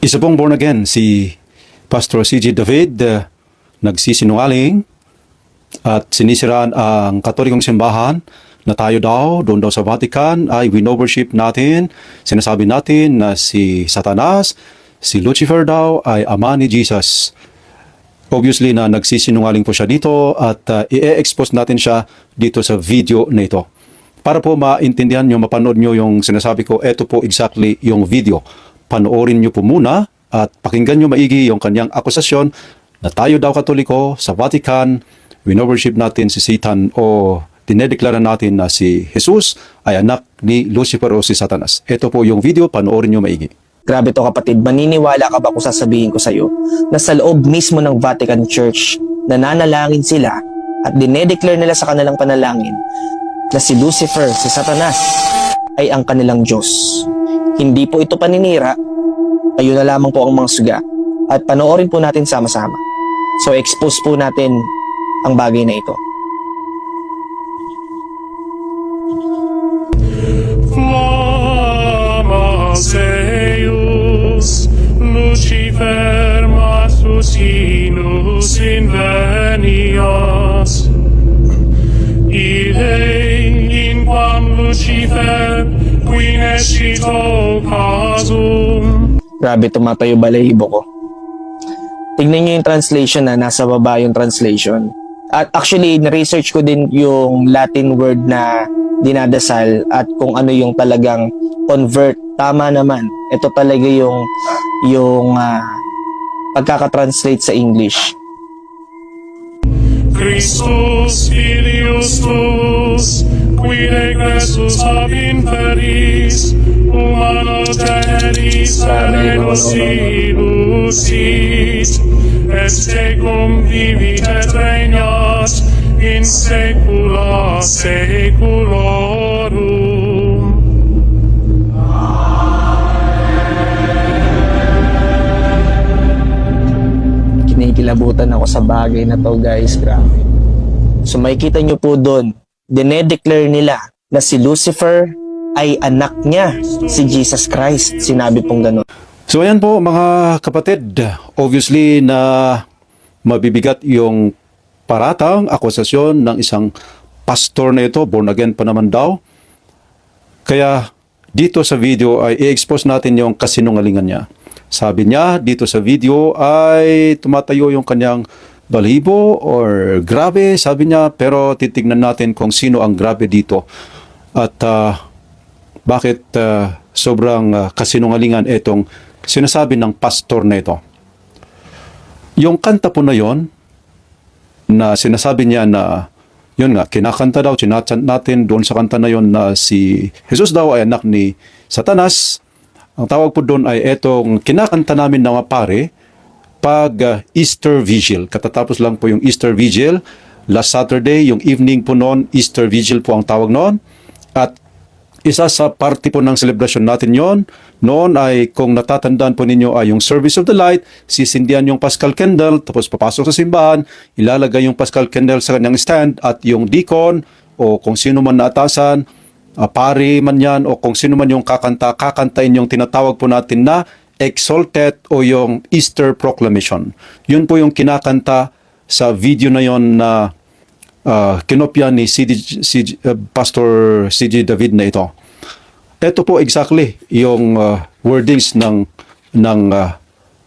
Isa pong born again, si Pastor C.J. David, nagsisinungaling at sinisiraan ang Katolikong simbahan na tayo doon daw sa Vatican ay wino-worship natin. Sinasabi natin na si Satanas, si Lucifer daw ay ama ni Jesus. Obviously na nagsisinungaling po siya dito at i-expose natin siya dito sa video na ito. Para po maintindihan nyo, mapanood nyo yung sinasabi ko, ito po exactly yung video. Panoorin nyo po muna at pakinggan nyo maigi yung kanyang akusasyon na tayo daw Katoliko sa Vatican, wino-worship natin si Satan o dinedeklara natin na si Jesus ay anak ni Lucifer o si Satanas. Ito po yung video, panoorin nyo maigi. Grabe to kapatid, maniniwala ka ba kung sasabihin ko sa'yo na sa loob mismo ng Vatican Church, nananalangin sila at dinedeclare nila sa kanilang panalangin na si Lucifer, si Satanas, ay ang kanilang Diyos. Hindi po ito paninira, ayun na lamang po ang mga suga at panoorin po natin sama-sama. So expose po natin ang bagay na ito. Deus, Lucifer matusinus invenias. Ide in quam Lucifer qui nescito casum. Grabe, tumatayo balahibo ko. Tignan nyo yung translation na nasa baba yung translation. At actually, na-research ko din yung Latin word na dinadasal at kung ano yung talagang convert. Tama naman. Ito talaga yung pagkakatranslate sa English. Christus filius tuus, qui regressus ab inferis, humano generis terrenos ilusis, est tecum vivit et regnat in saecula saeculorum. Kinikilabutan ako sa bagay na to, guys. Grabe. So makikita nyo po doon, dinedeclare nila na si Lucifer ay anak niya, si Jesus Christ. Sinabi pong gano'n. So ayan po mga kapatid, obviously na mabibigat yung paratang akusasyon ng isang pastor na ito, born again pa naman daw. Kaya dito sa video ay i-expose natin yung kasinungalingan niya. Sabi niya dito sa video ay tumatayo yung kanyang balibo or grabe, sabi niya, pero titignan natin kung sino ang grabe dito at bakit sobrang kasinungalingan itong sinasabi ng pastor na ito. Yung kanta po na yon na sinasabi niya na yun nga, kinakanta daw, chinachant natin doon sa kanta na yon na si Jesus daw ay anak ni Satanas. Ang tawag po doon ay etong kinakanta namin na mga pare pag Easter Vigil. Katatapos lang po yung Easter Vigil. Last Saturday, yung evening po noon, Easter Vigil po ang tawag noon. At isa sa party po ng celebration natin yon noon ay kung natatandaan po ninyo ay yung Service of the Light, sisindihan yung Paschal Candle, tapos papasok sa simbahan, ilalagay yung Paschal Candle sa kanyang stand at yung deacon o kung sino man naatasan, pari man yan o kung sino man yung kakantain yung tinatawag po natin na exalted o yung Easter Proclamation. Yun po yung kinakanta sa video na yon na kinopya ni Pastor C.J. David na ito. Ito po exactly yung wordings ng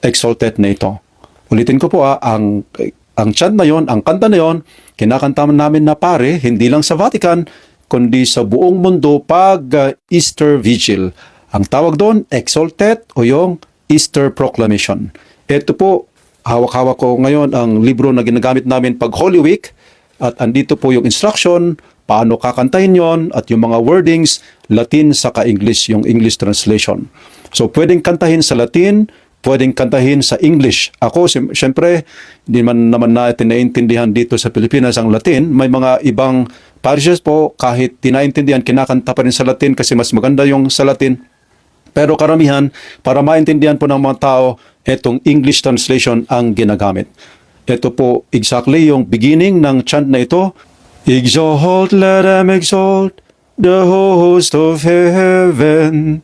exalted na ito. Ulitin ko po ang chant na yon, ang kanta na yon, kinakanta namin na pare, hindi lang sa Vatican, kundi sa buong mundo pag Easter Vigil. Ang tawag doon, exalted o yung Easter Proclamation. Ito po, hawak-hawak ko ngayon ang libro na ginagamit namin pag Holy Week at andito po yung instruction, paano kakantahin yon at yung mga wordings, Latin saka English, yung English translation. So pwedeng kantahin sa Latin, pwedeng kantahin sa English. Ako, siyempre, hindi man naman natin naiintindihan dito sa Pilipinas ang Latin. May mga ibang parishes po, kahit tinaintindihan, kinakanta pa rin sa Latin kasi mas maganda yung sa Latin. Pero karamihan, para maintindihan po ng mga tao, itong English translation ang ginagamit. Ito po exactly yung beginning ng chant na ito. Exalt, let them exalt, the host of heaven.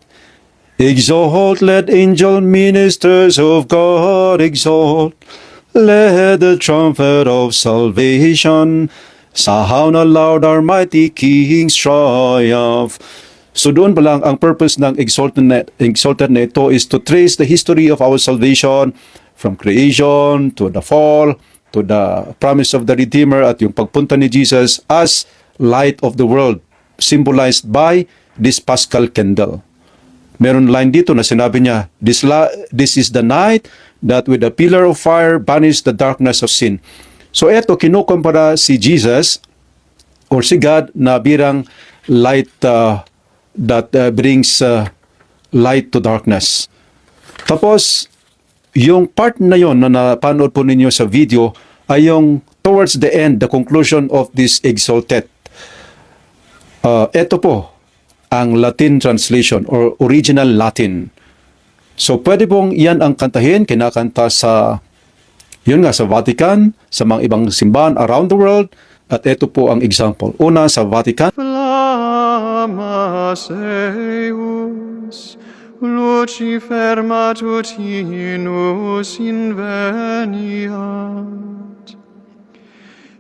Exalt, let angel ministers of God exalt. Let the trumpet of salvation sound aloud our mighty King's triumph. So doon pa lang ang purpose ng exalted na ito is to trace the history of our salvation from creation to the fall to the promise of the Redeemer at yung pagpunta ni Jesus as light of the world symbolized by this Paschal candle. Meron line dito na sinabi niya, this is the night that with a pillar of fire banished the darkness of sin. So eto, kinukumpara si Jesus or si God na birang light that brings light to darkness. Tapos, yung part na yon na napanood po ninyo sa video ay yung towards the end, the conclusion of this exalted. Ito po, ang Latin translation or original Latin. So, pwede pong yan ang kantahin, kinakanta sa, yun nga, sa Vatican, sa mga ibang simbahan around the world, at ito po ang example. Una, sa Vatican. Flammas eius, Lucifer matutinus inveniat.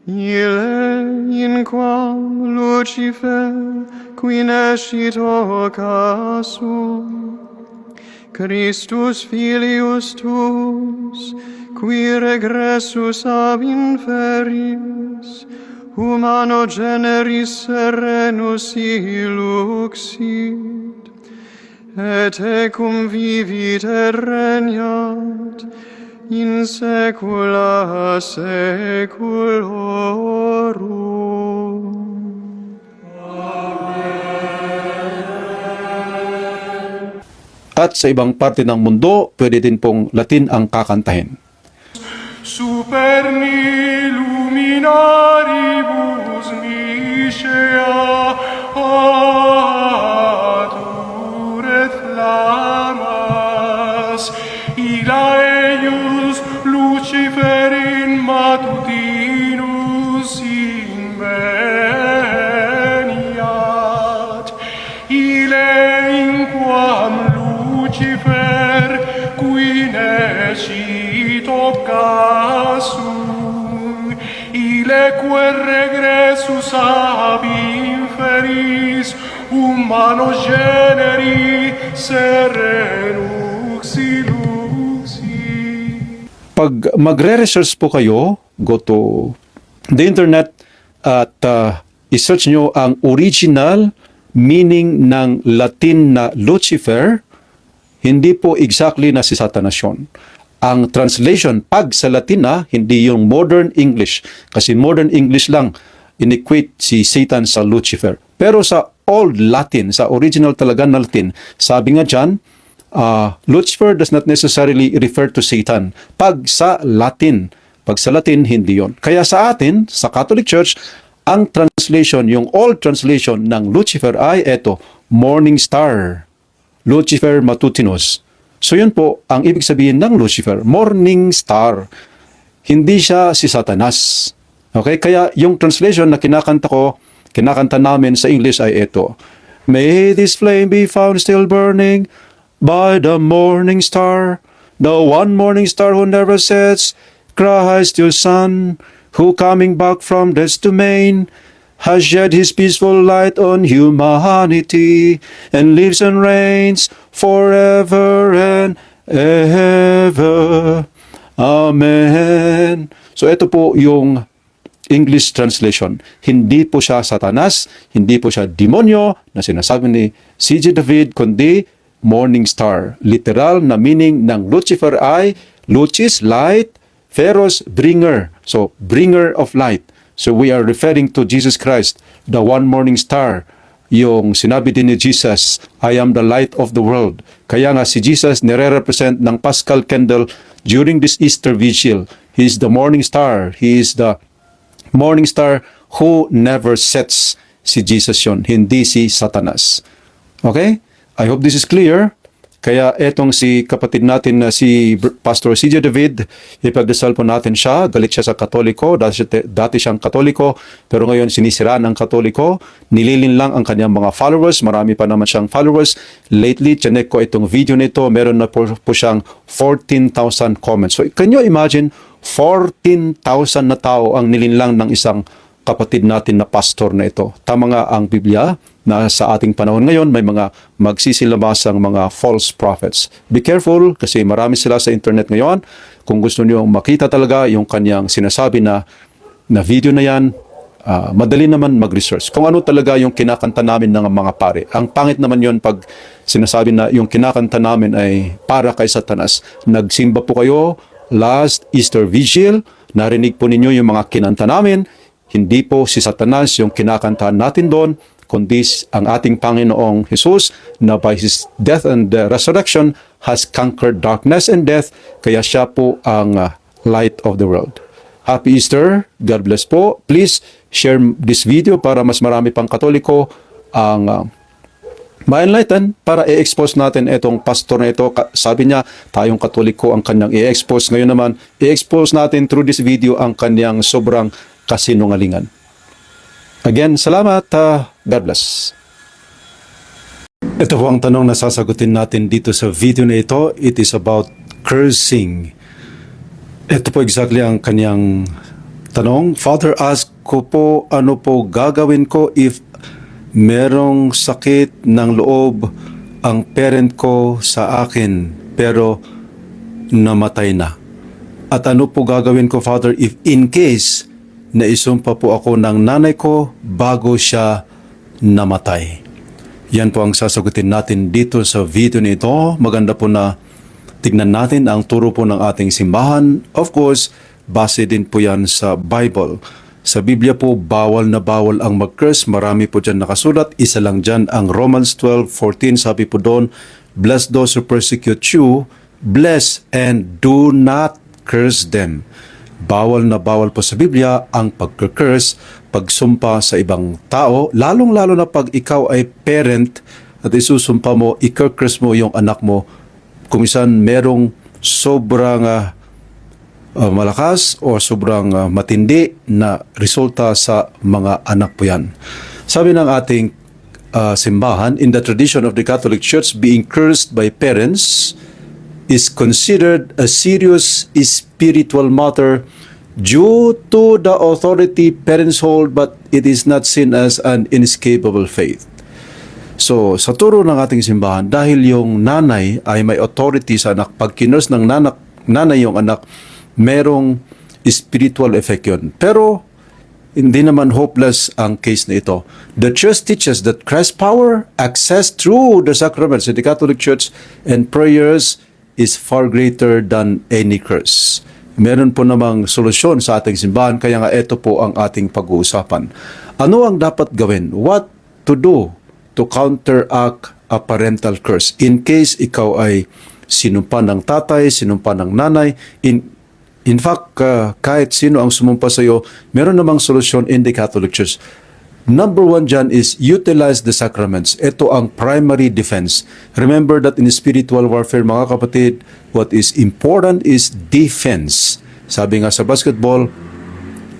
Ille in quam Lucifer qui nescit occasum, Christus filius tuus, qui regressus ab inferis, humano generis serenus iluxit, et ecum vivit et regnat in saecula saeculorum. At sa ibang parte ng mundo, pwede din pong Latin ang kakantahin. Superni luminaribus miscea atur et flammas, illa eius Lucifer in matutinus inveniat, ille in quam Lucifer qui nescit occasum, ileque regressus ab inferis, humano generi serenux iluxit. Pag magre-research po kayo, go to the internet at i-search nyo ang original meaning ng Latin na Lucifer, hindi po exactly na si Satanas yun. Ang translation, pag sa Latin hindi yung modern English. Kasi modern English lang, in-equate si Satan sa Lucifer. Pero sa Old Latin, sa original talaga na Latin, sabi nga dyan, Lucifer does not necessarily refer to Satan. Pag sa Latin, hindi yon. Kaya sa atin, sa Catholic Church, ang translation, yung old translation ng Lucifer ay eto, morning star, Lucifer matutinus. So yun po ang ibig sabihin ng Lucifer, morning star. Hindi siya si Satanas. Okay? Kaya yung translation na kinakanta namin sa English ay ito. May this flame be found still burning by the morning star, the one morning star who never sets, Christ your Son, who coming back from death's domain, has shed his peaceful light on humanity, and lives and reigns forever and ever. Amen. So ito po yung English translation. Hindi po siya Satanas, hindi po siya demonyo na sinasabi ni C.J. David, kundi morning star. Literal na meaning ng Lucifer ay Lucis, light, Pharos, bringer. So, bringer of light. So, we are referring to Jesus Christ, the one morning star. Yung sinabi din ni Jesus, I am the light of the world. Kaya nga si Jesus nire-represent ng Paschal candle during this Easter Vigil. He is the morning star. He is the morning star who never sets. Si Jesus yon, hindi si Satanas. Okay? I hope this is clear. Kaya etong si kapatid natin na si Pastor CJ David, ipagdasal po natin siya. Galit siya sa Katoliko, dati siyang Katoliko, pero ngayon sinisiraan ang Katoliko. Nililin lang ang kanyang mga followers, marami pa naman siyang followers. Lately, chinek ko itong video nito, meron na po siyang 14,000 comments. So can you imagine, 14,000 na tao ang nilinlang ng isang kapatid natin na pastor na ito. Tama nga ang Biblia na sa ating panahon ngayon may mga magsisilabasang mga false prophets. Be careful kasi marami sila sa internet ngayon. Kung gusto niyo makita talaga yung kanyang sinasabi na video na yan, madali naman mag-research. Kung ano talaga yung kinakanta namin ng mga pare. Ang pangit naman yon pag sinasabi na yung kinakanta namin ay para kay Satanas. Nagsimba po kayo last Easter Vigil, narinig po ninyo yung mga kinanta namin. Hindi po si Satanas yung kinakantahan natin doon, kundi ang ating Panginoong Jesus na by His death and resurrection has conquered darkness and death, kaya siya po ang light of the world. Happy Easter. God bless po. Please share this video para mas marami pang Katoliko ang ma-enlighten para i-expose natin itong pastor na ito. Sabi niya, tayong Katoliko ang kanyang i-expose. Ngayon naman, i-expose natin through this video ang kanyang sobrang kasinungalingan. Again, salamat. God bless. Ito po ang tanong na sasagutin natin dito sa video na ito. It is about cursing. Ito po exactly ang kanyang tanong. Father, ask ko po, ano po gagawin ko if merong sakit ng loob ang parent ko sa akin pero namatay na? At ano po gagawin ko, Father, if in case na isumpa po ako ng nanay ko bago siya namatay? Yan po ang sasagutin natin dito sa video nito. Maganda po na tignan natin ang turo po ng ating simbahan. Of course, base din po yan sa Bible. Sa Biblia po, bawal na bawal ang mag-curse. Marami po dyan nakasulat. Isa lang dyan ang Romans 12:14. Sabi po doon, bless those who persecute you, bless and do not curse them. Bawal na bawal po sa Biblia ang pagka-curse, pagsumpa sa ibang tao, lalong-lalo na pag ikaw ay parent at isusumpa mo, ika-curse mo yung anak mo. Kung minsan merong sobrang malakas o sobrang matindi na resulta sa mga anak po yan. Sabi ng ating simbahan, in the tradition of the Catholic Church, being cursed by parents is considered a serious spiritual matter due to the authority parents hold, but it is not seen as an inescapable faith. So, sa turo ng ating simbahan, dahil yung nanay ay may authority sa anak, pag kinurse ng nanay yung anak, merong spiritual effect yun. Pero, hindi naman hopeless ang case na ito. The Church teaches that Christ's power, access through the sacraments in the Catholic Church and prayers is far greater than any curse. Meron po namang solusyon sa ating simbahan, kaya nga ito po ang ating pag-uusapan. Ano ang dapat gawin? What to do to counteract a parental curse? In case ikaw ay sinumpa ng tatay, sinumpa ng nanay, in fact, kahit sino ang sumumpa sa iyo, meron namang solusyon in the Catholic Church. Number one dyan is utilize the sacraments. Ito ang primary defense. Remember that in spiritual warfare, mga kapatid, what is important is defense. Sabi nga sa basketball,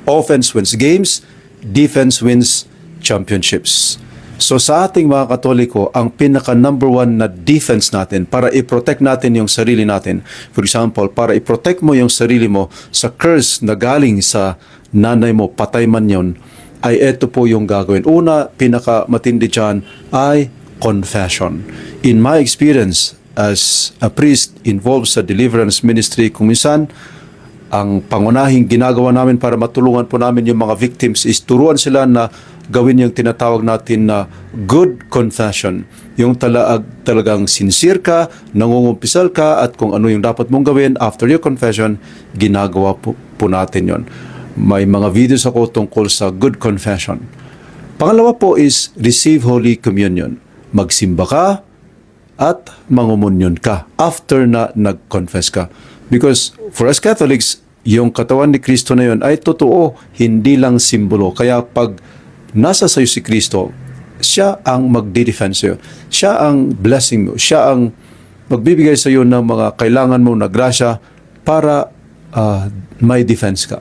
offense wins games, defense wins championships. So sa ating mga Katoliko, ang pinaka number one na defense natin para i-protect natin yung sarili natin. For example, para i-protect mo yung sarili mo sa curse na galing sa nanay mo, patay man yun, ay ito po yung gagawin. Una, pinaka matindi dyan ay confession. In my experience as a priest involved sa deliverance ministry, kung minsan, ang pangunahing ginagawa namin para matulungan po namin yung mga victims is turuan sila na gawin yung tinatawag natin na good confession. Yung talagang sincere ka, nangungumpisal ka, at kung ano yung dapat mong gawin after your confession, ginagawa po natin yon. May mga videos ako tungkol sa good confession. Pangalawa po is receive Holy Communion. Magsimba ka at mangumunyon ka after na nag-confess ka. Because for us Catholics, yung katawan ni Kristo na yun ay totoo, hindi lang simbolo. Kaya pag nasa sayo si Kristo, siya ang magdi-defend sa'yo. Siya ang blessing mo. Siya ang magbibigay sa iyo ng mga kailangan mo na grasya para may defense ka.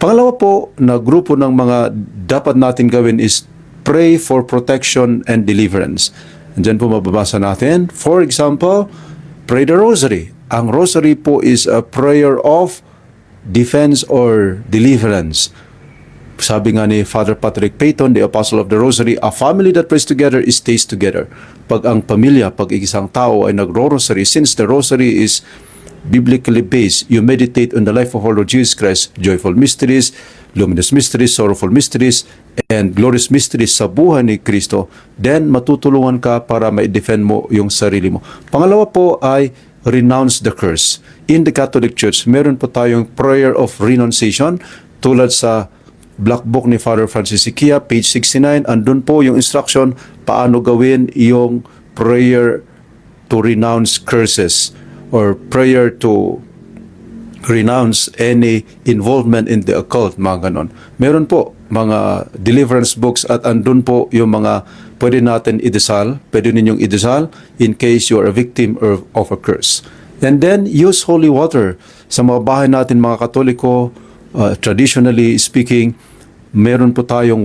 Pangalawa po na grupo ng mga dapat natin gawin is pray for protection and deliverance. Andyan po mababasa natin. For example, pray the rosary. Ang rosary po is a prayer of defense or deliverance. Sabi nga ni Father Patrick Peyton, the Apostle of the Rosary, a family that prays together stays together. Pag ang pamilya, pag isang tao ay nagro-rosary, since the rosary is biblically based, you meditate on the life of our Lord Jesus Christ, joyful mysteries, luminous mysteries, sorrowful mysteries, and glorious mysteries sa buhay ni Kristo, then matutulungan ka para ma-defend mo yung sarili mo. Pangalawa po ay renounce the curse. In the Catholic Church, meron po tayong prayer of renunciation tulad sa Black Book ni Father Francis Iquia, page 69, andun po yung instruction paano gawin yung prayer to renounce curses or prayer to renounce any involvement in the occult, mga ganon. Meron po mga deliverance books at andun po yung mga pwede natin idesal, pwede ninyong idesal in case you are a victim of a curse. And then, use holy water. Sa mga bahay natin, mga Katoliko, traditionally speaking, meron po tayong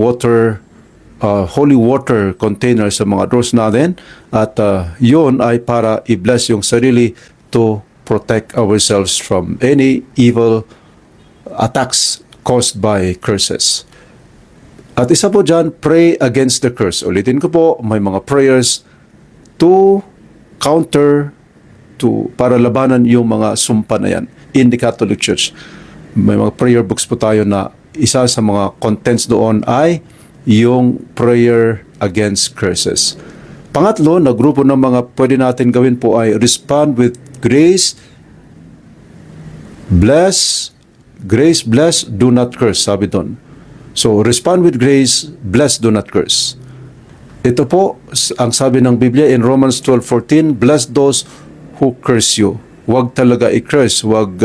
holy water container sa mga doors natin at yun ay para i-bless yung sarili to protect ourselves from any evil attacks caused by curses. At isa po dyan, pray against the curse. Ulitin ko po, may mga prayers to counter, para labanan yung mga sumpa na yan in the Catholic Church. May mga prayer books po tayo na isa sa mga contents doon ay yung prayer against curses. Pangatlo, na grupo ng mga pwede natin gawin po ay respond with grace, bless, do not curse, sabi doon. So, respond with grace, bless, do not curse. Ito po, ang sabi ng Biblia in Romans 12:14, bless those who curse you. Huwag talaga i-curse, huwag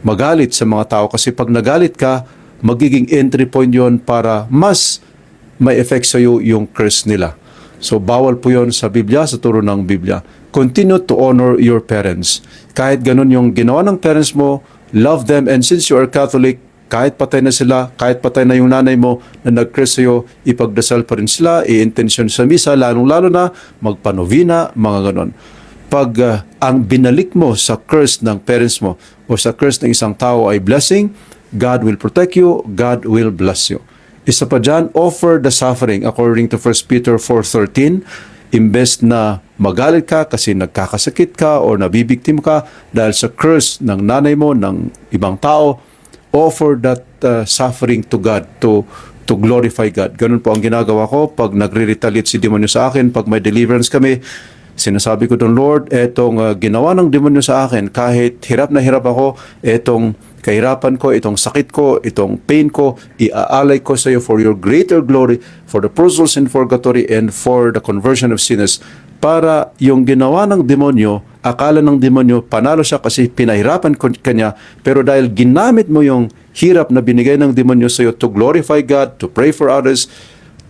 magalit sa mga tao kasi pag nagalit ka, magiging entry point yon para mas may effect sa iyo yung curse nila. So, bawal po yon sa Biblia, sa turo ng Biblia. Continue to honor your parents. Kahit ganun yung ginawa ng parents mo, love them, and since you are Catholic, kahit patay na sila, kahit patay na yung nanay mo na nag-curse sa'yo, ipagdasal pa rin sila, i-intensyon sa misa, lalong-lalo na magpanovina, mga ganon. Pag ang binalik mo sa curse ng parents mo o sa curse ng isang tao ay blessing, God will protect you, God will bless you. Isa pa dyan, offer the suffering according to 1 Peter 4:13. Imbes na magalit ka kasi nagkakasakit ka o nabibiktim ka dahil sa curse ng nanay mo, ng ibang tao, offer that suffering to God, to glorify God. Ganun po ang ginagawa ko pag nagre-retaliate si demonyo sa akin, pag may deliverance kami, sinasabi ko doon, Lord, etong ginawa ng demonyo sa akin, kahit hirap na hirap ako, etong kahirapan ko, itong sakit ko, itong pain ko, iaalay ko sa iyo for your greater glory, for the souls in purgatory, and for the conversion of sinners. Para yung ginawa ng demonyo, akala ng demonyo, panalo siya kasi pinahirapan kanya, pero dahil ginamit mo yung hirap na binigay ng demonyo sa iyo to glorify God, to pray for others,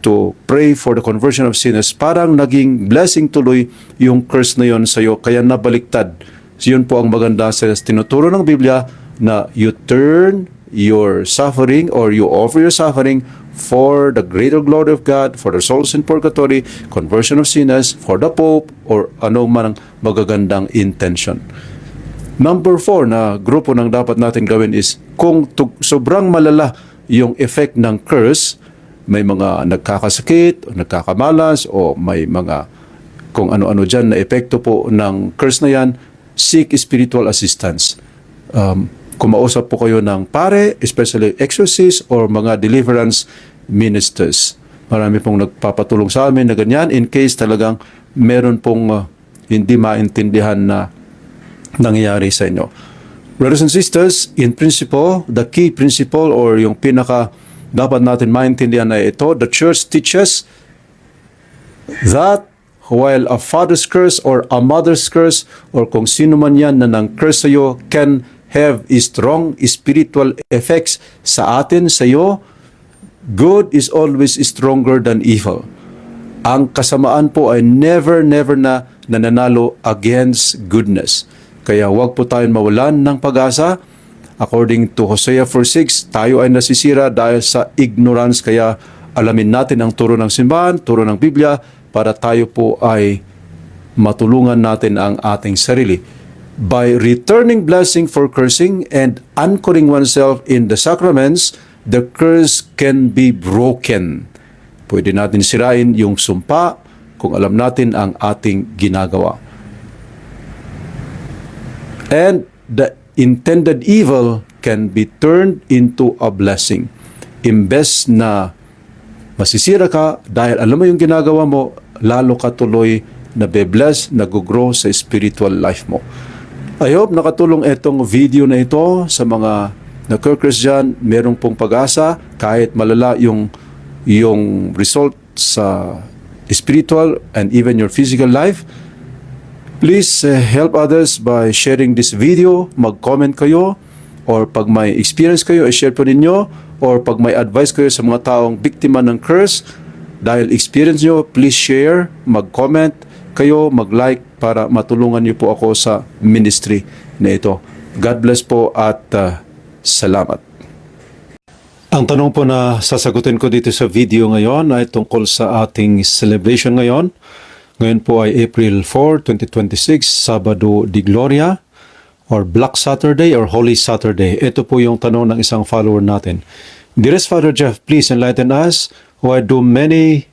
to pray for the conversion of sinners, parang naging blessing tuloy yung curse na yon sa iyo, kaya nabaliktad. So yun po ang maganda sa tinuturo ng Biblia, na you turn your suffering or you offer your suffering for the greater glory of God, for the souls in purgatory, conversion of sinners, for the Pope, or anong man magagandang intention. Number 4 na grupo ng dapat natin gawin is kung sobrang malala yung effect ng curse, may mga nagkakasakit, o nagkakamalas, o may mga kung ano-ano dyan na epekto po ng curse na yan, seek spiritual assistance. Kumausap po kayo ng pare, especially exorcists or mga deliverance ministers. Marami pong nagpapatulong sa amin na ganyan in case talagang meron pong hindi maintindihan na nangyayari sa inyo. Brothers and sisters, in principle, the key principle or yung pinaka dapat natin maintindihan ay ito, the church teaches that while a father's curse or a mother's curse or kung sino man yan na nang curse sa iyo can have strong spiritual effects sa atin, sa iyo, good is always stronger than evil. Ang kasamaan po ay never na nananalo against goodness. Kaya huwag po tayong mawalan ng pag-asa. According to Hosea 4:6, tayo ay nasisira dahil sa ignorance. Kaya alamin natin ang turo ng simbahan, turo ng Biblia, para tayo po ay matulungan natin ang ating sarili. By returning blessing for cursing and anchoring oneself in the sacraments, the curse can be broken. Pwede natin sirain yung sumpa kung alam natin ang ating ginagawa. And the intended evil can be turned into a blessing. Imbes na masisira ka dahil alam mo yung ginagawa mo, lalo ka tuloy na be-bless, nag-grow sa spiritual life mo. I hope nakatulong itong video na ito sa mga nagka-Christian. Merong pong pag-asa kahit malala yung result sa spiritual and even your physical life. Please help others by sharing this video. Mag-comment kayo, or pag may experience kayo, i-share po ninyo, or pag may advice kayo sa mga taong biktima ng curse dahil experience nyo, please share, mag-comment kayo, mag-like para matulungan niyo po ako sa ministry na ito. God bless po at salamat. Ang tanong po na sasagutin ko dito sa video ngayon ay tungkol sa ating celebration ngayon. Ngayon po ay April 4, 2026, Sabado de Gloria, or Black Saturday or Holy Saturday. Ito po yung tanong ng isang follower natin. Dearest Father Jeff, please enlighten us. Why do many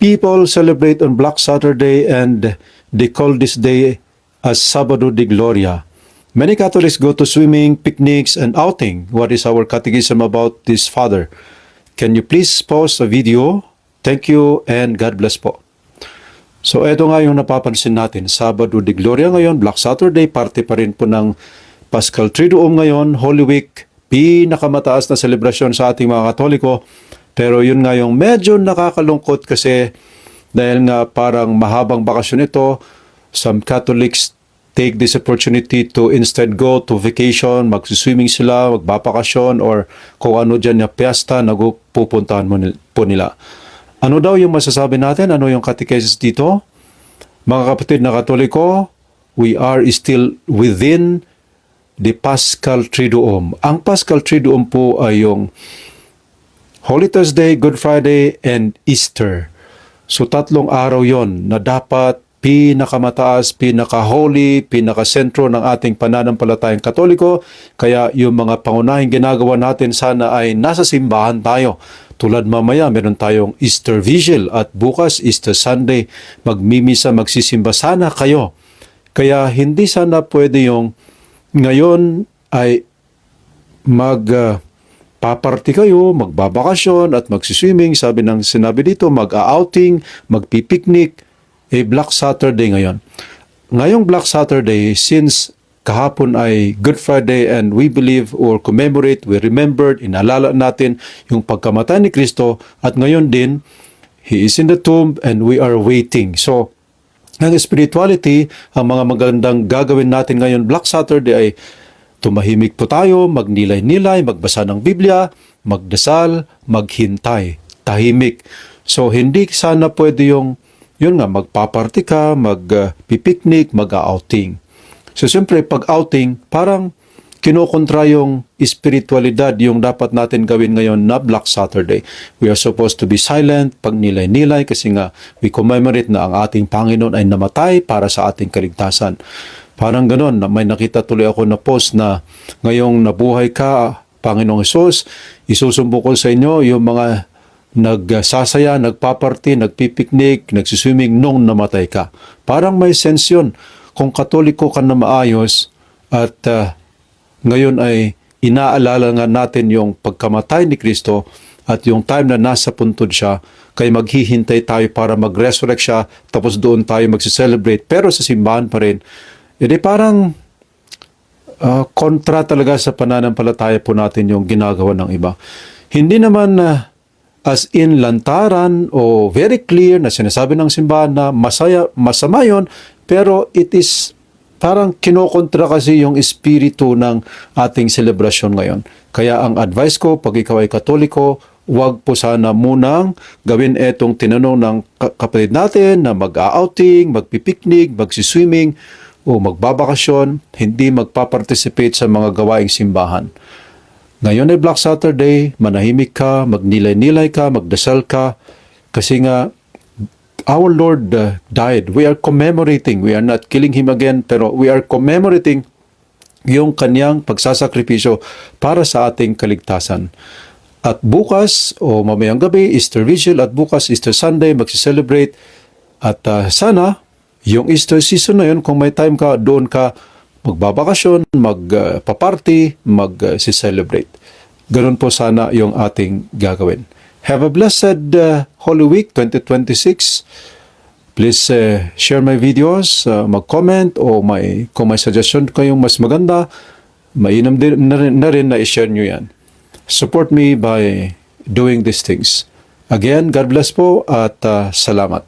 people celebrate on Black Saturday and they call this day as Sabado de Gloria? Many Catholics go to swimming, picnics, and outing. What is our catechism about this, Father? Can you please pause the video? Thank you and God bless po. So, eto nga yung napapansin natin. Sabado de Gloria ngayon, Black Saturday, parte pa rin po ng Paschal Triduum ngayon, Holy Week, pinakamataas na selebrasyon sa ating mga Katoliko. Pero yun nga yung medyo nakakalungkot kasi dahil nga parang mahabang bakasyon ito, some Catholics take this opportunity to instead go to vacation, magsiswimming sila, magbabakasyon, or kung ano dyan na piyesta na pupuntahan po nila. Ano daw yung masasabi natin? Ano yung catechesis dito? Mga kapatid na Katoliko, we are still within the Paschal Triduum. Ang Paschal Triduum po ay yung Holy Thursday, Good Friday, and Easter. So 3 araw yon na dapat pinakamataas, pinaka-holy, pinaka-sentro ng ating pananampalatayang Katoliko. Kaya yung mga pangunahing ginagawa natin sana ay nasa simbahan tayo. Tulad mamaya, meron tayong Easter Vigil at bukas, Easter Sunday, magmimisa, magsisimba. Sana kayo. Kaya hindi sana pwede yung ngayon ay paparty kayo, magbabakasyon at magsiswimming. Sinabi dito, mag-outing, magpipiknik. Black Saturday ngayon. Ngayong Black Saturday, since kahapon ay Good Friday and we believe or commemorate, we remembered, inalala natin yung pagkamatay ni Kristo at ngayon din, He is in the tomb and we are waiting. So, ang spirituality, ang mga magandang gagawin natin ngayon Black Saturday ay tumahimik po tayo, magnilay-nilay, magbasa ng Biblia, magdasal, maghintay, tahimik. So, hindi sana pwede yun nga, magpaparty ka, magpipiknik, mag-outing. So, siyempre, pag outing, parang kinokontra yung espiritualidad, yung dapat natin gawin ngayon na Black Saturday. We are supposed to be silent, pag nilay-nilay, kasi nga, we commemorate na ang ating Panginoon ay namatay para sa ating kaligtasan. Parang ganon, may nakita tuloy ako na post na ngayong nabuhay ka, Panginoong Hesus, isusumbo ko sa inyo yung mga nagsasaya, nagpaparty, nagpipiknik, nagsiswimming nung namatay ka. Parang may sense yun. Kung Katoliko ka na maayos at ngayon ay inaalala nga natin yung pagkamatay ni Kristo at yung time na nasa puntod siya, kaya maghihintay tayo para mag-resurrect siya, tapos doon tayo magsiselebrate. Pero sa simbahan pa rin, edi parang kontra talaga sa pananampalataya po natin yung ginagawa ng iba. Hindi naman as in lantaran o very clear na sinasabi ng simbahan na masama yun, pero it is parang kinokontra kasi yung espiritu ng ating selebrasyon ngayon. Kaya ang advice ko, pag ikaw ay Katoliko, wag po sana munang gawin etong tinanong ng kapatid natin na mag-outing, magpipiknik, magsiswimming, o magbabakasyon, hindi magpaparticipate sa mga gawaing simbahan. Ngayon ay Black Saturday, manahimik ka, magnilay-nilay ka, magdasal ka, kasi nga, our Lord died. We are commemorating. We are not killing Him again, pero we are commemorating yung kanyang pagsasakripisyo para sa ating kaligtasan. At bukas, o mamayang gabi, Easter Vigil, at bukas, Easter Sunday, magsiselebrate. At sana, yung Easter season na yun, kung may time ka, doon ka magbabakasyon, magpa-party, mag-celebrate. Ganun po sana yung ating gagawin. Have a blessed Holy Week 2026. Please share my videos, mag-comment, o kung may suggestion kayong mas maganda, mainam din na rin na i-share nyo yan. Support me by doing these things. Again, God bless po at salamat.